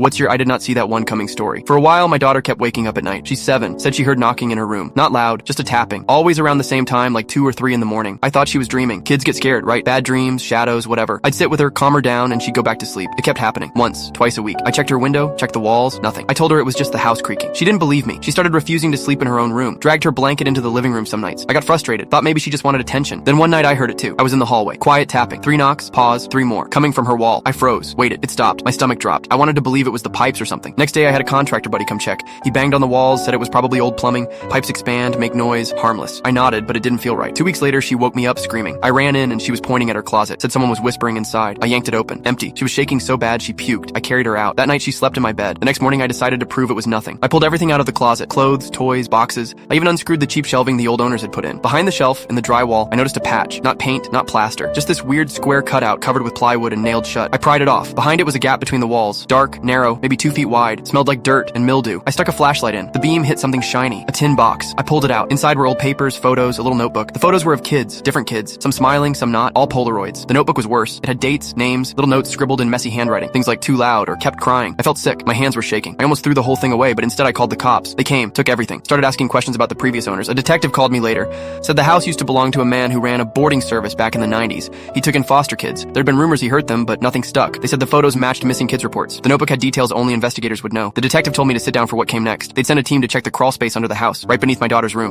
What's your I did not see that one coming story? For a while, my daughter kept waking up at night. She's 7, said she heard knocking in her room. Not loud, just a tapping. Always around the same time, like 2 or 3 in the morning. I thought she was dreaming. Kids get scared, right? Bad dreams, shadows, whatever. I'd sit with her, calm her down, and she'd go back to sleep. It kept happening. Once, twice a week. I checked her window, checked the walls, nothing. I told her it was just the house creaking. She didn't believe me. She started refusing to sleep in her own room. Dragged her blanket into the living room some nights. I got frustrated. Thought maybe she just wanted attention. Then one night I heard it too. I was in the hallway. Quiet tapping. 3 knocks, pause, 3 more. Coming from her wall. I froze. Waited. It stopped. My stomach dropped. I wanted to believe it was the pipes or something. Next day I had a contractor buddy come check. He banged on the walls, said it was probably old plumbing. Pipes expand, make noise, harmless. I nodded, but it didn't feel right. 2 weeks later, she woke me up screaming. I ran in and she was pointing at her closet. Said someone was whispering inside. I yanked it open. Empty. She was shaking so bad she puked. I carried her out. That night she slept in my bed. The next morning I decided to prove it was nothing. I pulled everything out of the closet. Clothes, toys, boxes. I even unscrewed the cheap shelving the old owners had put in. Behind the shelf, in the drywall, I noticed a patch. Not paint, not plaster. Just this weird square cutout covered with plywood and nailed shut. I pried it off. Behind it was a gap between the walls. Dark, narrow, maybe 2 feet wide. Smelled like dirt and mildew. I stuck a flashlight in. The beam hit something shiny. A tin box. I pulled it out. Inside were old papers, photos, a little notebook. The photos were of kids. Different kids. Some smiling, some not. All Polaroids. The notebook was worse. It had dates, names, little notes scribbled in messy handwriting. Things like too loud or kept crying. I felt sick. My hands were shaking. I almost threw the whole thing away, but instead I called the cops. They came, took everything. Started asking questions about the previous owners. A detective called me later. Said the house used to belong to a man who ran a boarding service back in the 90s. He took in foster kids. There'd been rumors he hurt them, but nothing stuck. They said the photos matched missing kids reports. The notebook had details only investigators would know. The detective told me to sit down for what came next. They'd send a team to check the crawl space under the house, right beneath my daughter's room.